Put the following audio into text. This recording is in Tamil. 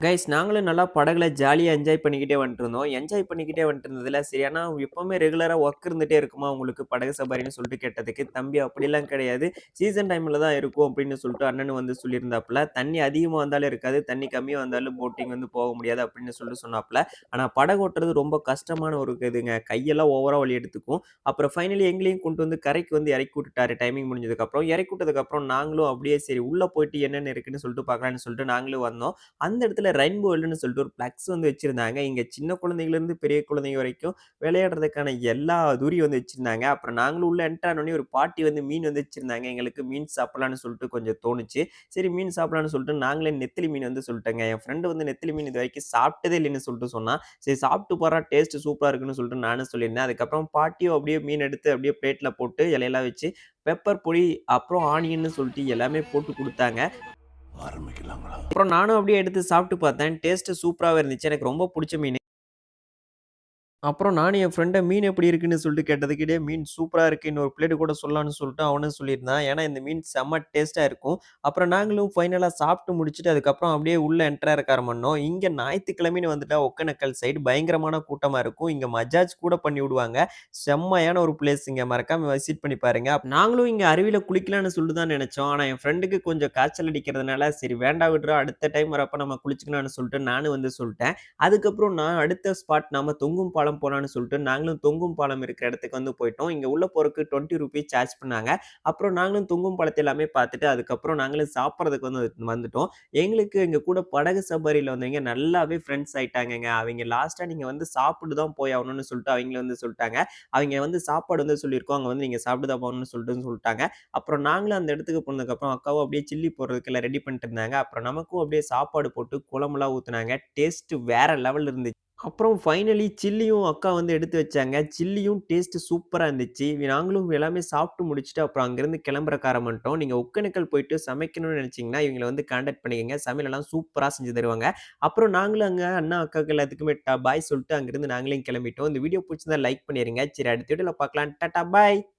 கைஸ் நாங்களும் நல்லா படகுல ஜாலியா என்ஜாய் பண்ணிக்கிட்டே வந்துட்டுருந்தோம். என்ஜாய் பண்ணிக்கிட்டே வந்துட்டுருந்ததுல, சரி ஆனா எப்பவுமே ரெகுலரா ஒர்க் இருந்துட்டே இருக்குமா உங்களுக்கு படகு சவாரின்னு சொல்லிட்டு கேட்டதுக்கு, "தம்பி அப்படிலாம் கிடையாது. சீசன் டைம்ல தான் இருக்கும்." அப்படின்னு சொல்லிட்டு அண்ணனும் வந்து சொல்லியிருந்தாப்புல. "தண்ணி அதிகமா வந்தாலும் இருக்காது. தண்ணி கம்மியா வந்தாலும் போட்டிங் வந்து போக முடியாது." அப்படின்னு சொல்லிட்டு சொன்னாப்புல. ஆனா படகு ஓட்டுறது ரொம்ப கஷ்டமான ஒரு இதுங்க. கையெல்லாம் ஓவரா வலி எடுத்துக்கும். அப்புறம் ஃபைனலி எங்களையும் கொண்டு வந்து கரைக்கு வந்து இறக்கி விட்டுட்டாரு டைமிங் முடிஞ்சதுக்கப்புறம். இறக்கி விட்டதுக்கப்புறம் நாங்களும் அப்படியே சரி உள்ள போயிட்டு என்னென்ன இருக்குன்னு சொல்லிட்டு பார்க்கலான்னு சொல்லிட்டு நாங்களும் வந்தோம். அந்த இடத்துல ரெயின்போ வேர்ல்டுன்னு சொல்லிட்டு ஒரு ஃப்ளக்ஸ் வந்து வச்சிருந்தாங்க. இங்க சின்ன குழந்தைங்கள்லேருந்து பெரிய குழந்தைங்க வரைக்கும் விளையாடுறதுக்கான எல்லா தூரியும் வந்து வச்சிருந்தாங்க. அப்புறம் நாங்களும் உள்ள என்டர் ஆனோனே ஒரு பாட்டி வந்து மீன் வந்து வச்சிருந்தாங்க. எங்களுக்கு மீன் சாப்பிடலான்னு சொல்லிட்டு கொஞ்சம் தோணுச்சு. சரி மீன் சாப்பிடலான்னு சொல்லிட்டு நாங்களே நெத்திலி மீன் வந்து சொல்லிட்டேங்க. என் ஃப்ரெண்ட் வந்து நெத்திலி மீன் இதுவரைக்கும் சாப்பிட்டதே இல்லைன்னு சொல்லிட்டு சொன்னான். சரி சாப்பிட்டு பாரேன் டேஸ்ட் சூப்பரா இருக்குன்னு சொல்லிட்டு நானும் சொல்லியிருந்தேன். அதுக்கப்புறம் பாட்டியும் அப்படியே மீன் எடுத்து அப்படியே பிளேட்ல போட்டு இலையெல்லாம் வச்சு பெப்பர் பொடி, அப்புறம் ஆனியன்னு சொல்லிட்டு எல்லாமே போட்டு குடுத்தாங்க. ஆரம்பிக்கலாங்களா? அப்புறம் நானும் அப்படியே எடுத்து சாப்பிட்டு பார்த்தேன். டேஸ்ட் சூப்பராவே இருந்துச்சு. எனக்கு ரொம்ப புடிச்ச மீனு. அப்புறம் நானும் என் ஃப்ரெண்ட மீன் எப்படி இருக்குன்னு சொல்லிட்டு கேட்டதுக்கு, "டேய் மீன் சூப்பரா இருக்கு. இன்னொரு பிளேட் கூட சொல்லலாம்ன்னு" சொல்லிட்டு அவனும் சொல்லியிருந்தான். ஏன்னா இந்த மீன் செம்ம டேஸ்ட்டா இருக்கும். அப்புறம் நாங்களும் ஃபைனலா சாப்பிட்டு முடிச்சுட்டு, அதுக்கப்புறம் அப்படியே உள்ள என்டர் ஆக பண்ணோம். இங்க ஞாயித்துக்கிழமைன்னு வந்துட்டா ஒகேனக்கல் சைடு பயங்கரமான கூட்டமா இருக்கும். இங்க மஜாஜ் கூட பண்ணி விடுவாங்க. செம்மையான ஒரு பிளேஸுங்க. மறக்காம விசிட் பண்ணி பாருங்க. நாங்களும் இங்க அருவியில குளிக்கலாம்ன்னு சொல்லிட்டு தான் நெனைச்சோம். ஆனா என் ஃப்ரெண்டுக்கு கொஞ்சம் காய்ச்சல் அடிக்கிறதுனால, "சரி வேண்டாம் விட்றா. அடுத்த டைம் வரப்ப நம்ம குளிச்சுக்கலாம்ன்னு" சொல்லிட்டு நானும் வந்து சொல்ட்டேன். அதுக்கப்புறம் நான் அடுத்த ஸ்பாட் நாம தொங்கும் பாலம் போலான்னு சொல்லிட்டு, நாங்களும் தொங்கும் பாலம் இருக்கிற இடத்துக்கு வந்து போயிட்டோம். இங்க உள்ள போறதுக்கு ₹20 சார்ஜ் பண்ணாங்க. அப்புறம் நாங்களும் தொங்கும் பாலத்த எல்லாமே பார்த்துட்டு, அதுக்கப்புறம் நாங்களும் சாப்பிடுறதுக்கு வந்து வந்துட்டோம். எங்களுக்கு எங்க கூட படகு சவாரியில வந்தவைங்க நல்லாவே ஃப்ரெண்ட்ஸ் ஆயிட்டாங்கங்க. அவைங்க லாஸ்ட்டா நீங்க வந்து சாப்பிட்டு தான் போய் ஆகணும்னு சொல்லிட்டு அவைங்கள வந்து சொல்ட்டாங்க. அவைங்க வந்து சாப்பாடு வந்து சொல்லியிருக்கோம். அங்க வந்து நீங்க சாப்பிட்டு தான் போகணும்னு சொல்ட்டாங்க. அப்புறம் நாங்களும் அந்த இடத்துக்கு போனதுக்கப்புறம் அக்காவும் அப்படியே சில்லி போடுறதுக்கு எல்லாம் ரெடி பண்ணிட்டு இருந்தாங்க. அப்புறம் நமக்கும் அப்படியே சாப்பாடு போட்டு குழம்புலாம் ஊத்துனாங்க. டேஸ்ட் வேற லெவல்ல இருந்துச்சு. அப்புறம் ஃபைனலி சில்லியும் அக்கா வந்து எடுத்து வச்சாங்க. சில்லியும் டேஸ்ட் சூப்பரா இருந்துச்சு. நாங்களும் எல்லாமே சாப்பிட்டு முடிச்சுட்டு அப்புறம் அங்கேருந்து கிளம்புறக்கு ஆரம்பிச்சுட்டோம். நீங்க ஒகேனக்கல் போயிட்டு சமைக்கணும்னு நினைச்சீங்கன்னா, இவங்கள வந்து கான்டாக்ட் பண்ணிக்கங்க. சமையலெல்லாம் சூப்பரா செஞ்சு தருவாங்க. அப்புறம் நாங்களும் அங்க அண்ணா, அக்காக்கு எல்லாத்துக்குமே பாய் சொல்லிட்டு அங்கிருந்து நாங்களே கிளம்பிட்டோம். இந்த வீடியோ புடிச்சிருந்தா லைக் பண்ணிருங்க. சரி அடுத்த வீடியோல பார்க்கலாம். டாடா பாய்.